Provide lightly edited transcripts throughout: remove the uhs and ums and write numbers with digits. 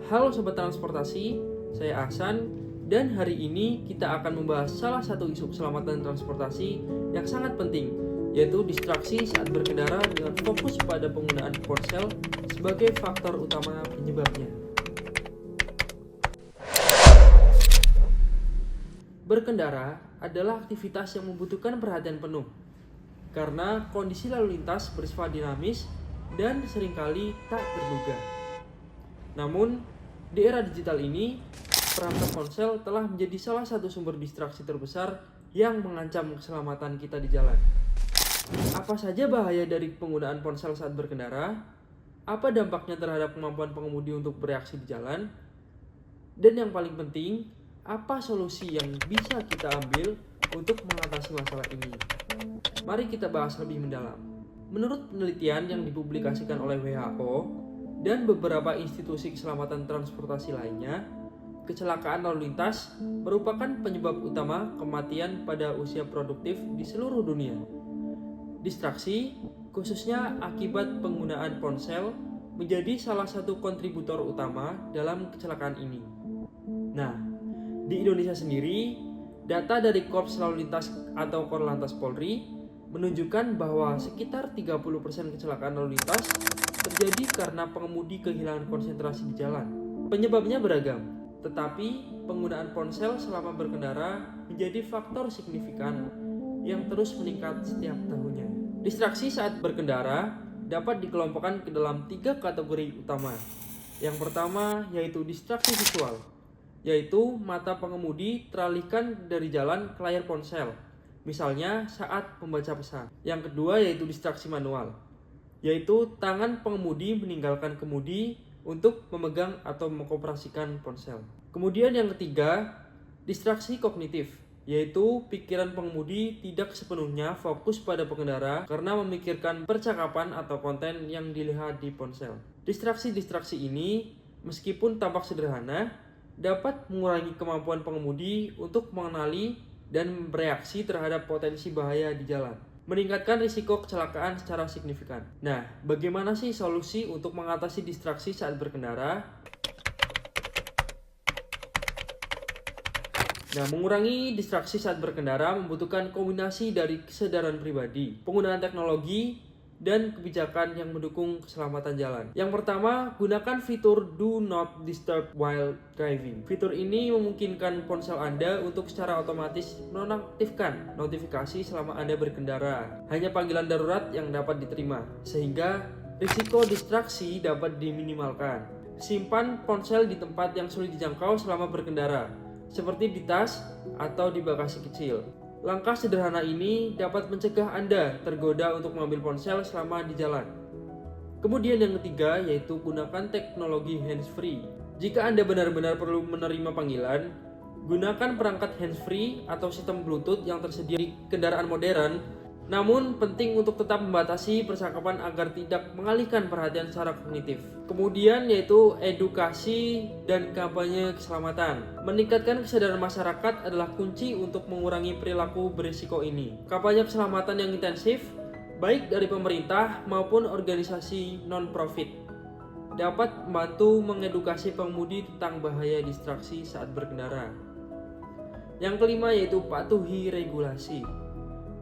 Halo Sobat Transportasi, saya Ahsan dan hari ini kita akan membahas salah satu isu keselamatan transportasi yang sangat penting, yaitu distraksi saat berkendara dengan fokus pada penggunaan ponsel sebagai faktor utama penyebabnya. Berkendara adalah aktivitas yang membutuhkan perhatian penuh karena kondisi lalu lintas bersifat dinamis dan seringkali tak terduga. Namun, di era digital ini, perangkat ponsel telah menjadi salah satu sumber distraksi terbesar yang mengancam keselamatan kita di jalan. Apa saja bahaya dari penggunaan ponsel saat berkendara? Apa dampaknya terhadap kemampuan pengemudi untuk bereaksi di jalan? Dan yang paling penting, apa solusi yang bisa kita ambil untuk mengatasi masalah ini? Mari kita bahas lebih mendalam. Menurut penelitian yang dipublikasikan oleh WHO dan beberapa institusi keselamatan transportasi lainnya, kecelakaan lalu lintas merupakan penyebab utama kematian pada usia produktif di seluruh dunia. Distraksi, khususnya akibat penggunaan ponsel, menjadi salah satu kontributor utama dalam kecelakaan ini. Nah, di Indonesia sendiri, data dari Korps Lalu Lintas atau Korlantas Polri menunjukkan bahwa sekitar 30% kecelakaan lalu lintas terjadi karena pengemudi kehilangan konsentrasi di jalan. Penyebabnya beragam, tetapi penggunaan ponsel selama berkendara menjadi faktor signifikan yang terus meningkat setiap tahunnya. Distraksi saat berkendara dapat dikelompokkan ke dalam 3 kategori utama. Yang pertama yaitu distraksi visual, yaitu mata pengemudi teralihkan dari jalan ke layar ponsel, misalnya saat membaca pesan. Yang kedua yaitu distraksi manual, yaitu tangan pengemudi meninggalkan kemudi untuk memegang atau mengoperasikan ponsel. Kemudian yang ketiga, distraksi kognitif, yaitu pikiran pengemudi tidak sepenuhnya fokus pada pengendara karena memikirkan percakapan atau konten yang dilihat di ponsel. Distraksi-distraksi ini, meskipun tampak sederhana, dapat mengurangi kemampuan pengemudi untuk mengenali dan bereaksi terhadap potensi bahaya di jalan, meningkatkan risiko kecelakaan secara signifikan. Nah, bagaimana sih solusi untuk mengatasi distraksi saat berkendara? Nah, mengurangi distraksi saat berkendara membutuhkan kombinasi dari kesadaran pribadi, penggunaan teknologi, dan kebijakan yang mendukung keselamatan jalan. Yang pertama, gunakan fitur Do Not Disturb While Driving. Fitur ini memungkinkan ponsel Anda untuk secara otomatis menonaktifkan notifikasi selama Anda berkendara. Hanya panggilan darurat yang dapat diterima, sehingga risiko distraksi dapat diminimalkan. Simpan ponsel di tempat yang sulit dijangkau selama berkendara, seperti di tas atau di bagasi kecil. Langkah sederhana ini dapat mencegah Anda tergoda untuk mengambil ponsel selama di jalan. Kemudian yang ketiga yaitu gunakan teknologi hands-free. Jika Anda benar-benar perlu menerima panggilan, gunakan perangkat hands-free atau sistem Bluetooth yang tersedia di kendaraan modern. Namun penting untuk tetap membatasi percakapan agar tidak mengalihkan perhatian secara kognitif. Kemudian yaitu edukasi dan kampanye keselamatan. Meningkatkan kesadaran masyarakat adalah kunci untuk mengurangi perilaku berisiko ini. Kampanye keselamatan yang intensif, baik dari pemerintah maupun organisasi non-profit, dapat membantu mengedukasi pengemudi tentang bahaya distraksi saat berkendara. Yang kelima yaitu patuhi regulasi.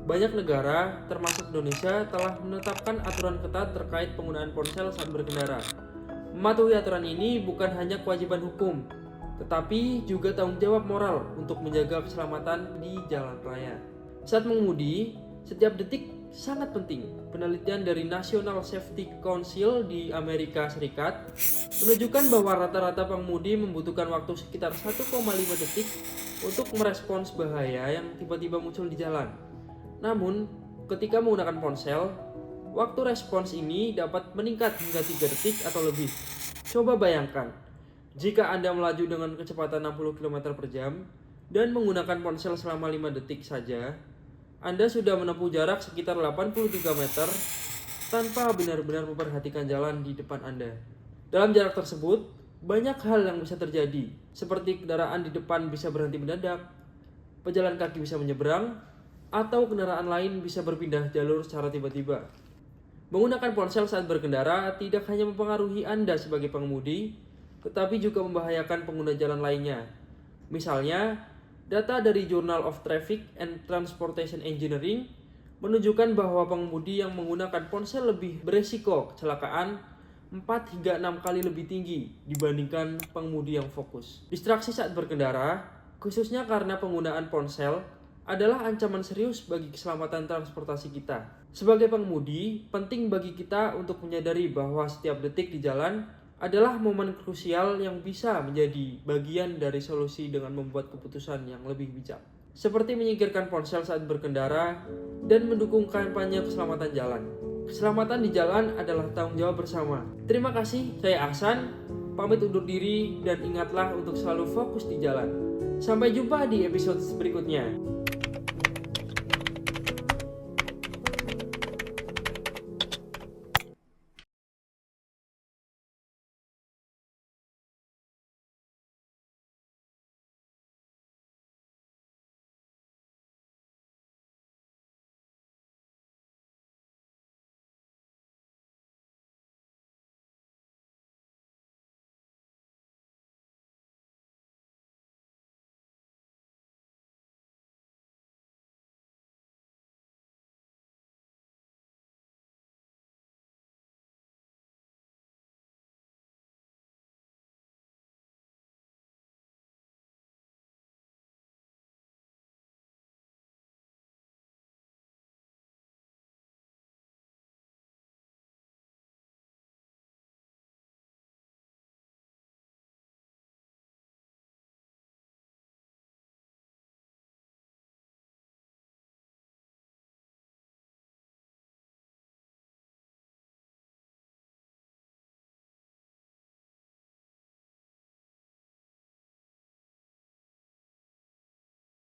Banyak negara, termasuk Indonesia, telah menetapkan aturan ketat terkait penggunaan ponsel saat berkendara. Mematuhi aturan ini bukan hanya kewajiban hukum, tetapi juga tanggung jawab moral untuk menjaga keselamatan di jalan raya. Saat mengemudi, setiap detik sangat penting. Penelitian dari National Safety Council di Amerika Serikat menunjukkan bahwa rata-rata pengemudi membutuhkan waktu sekitar 1,5 detik untuk merespons bahaya yang tiba-tiba muncul di jalan. Namun, ketika menggunakan ponsel, waktu respons ini dapat meningkat hingga 3 detik atau lebih. Coba bayangkan, jika Anda melaju dengan kecepatan 60 km per jam dan menggunakan ponsel selama 5 detik saja, Anda sudah menempuh jarak sekitar 83 meter tanpa benar-benar memperhatikan jalan di depan Anda. Dalam jarak tersebut, banyak hal yang bisa terjadi, seperti kendaraan di depan bisa berhenti mendadak, pejalan kaki bisa menyeberang, atau kendaraan lain bisa berpindah jalur secara tiba-tiba. Menggunakan ponsel saat berkendara tidak hanya mempengaruhi Anda sebagai pengemudi, tetapi juga membahayakan pengguna jalan lainnya. Misalnya, data dari Journal of Traffic and Transportation Engineering menunjukkan bahwa pengemudi yang menggunakan ponsel lebih beresiko kecelakaan 4 hingga 6 kali lebih tinggi dibandingkan pengemudi yang fokus. Distraksi saat berkendara, khususnya karena penggunaan ponsel, adalah ancaman serius bagi keselamatan transportasi kita. Sebagai pengemudi, penting bagi kita untuk menyadari bahwa setiap detik di jalan adalah momen krusial yang bisa menjadi bagian dari solusi dengan membuat keputusan yang lebih bijak. Seperti menyingkirkan ponsel saat berkendara dan mendukung kampanye keselamatan jalan. Keselamatan di jalan adalah tanggung jawab bersama. Terima kasih, saya Ahsan, pamit undur diri dan ingatlah untuk selalu fokus di jalan. Sampai jumpa di episode berikutnya.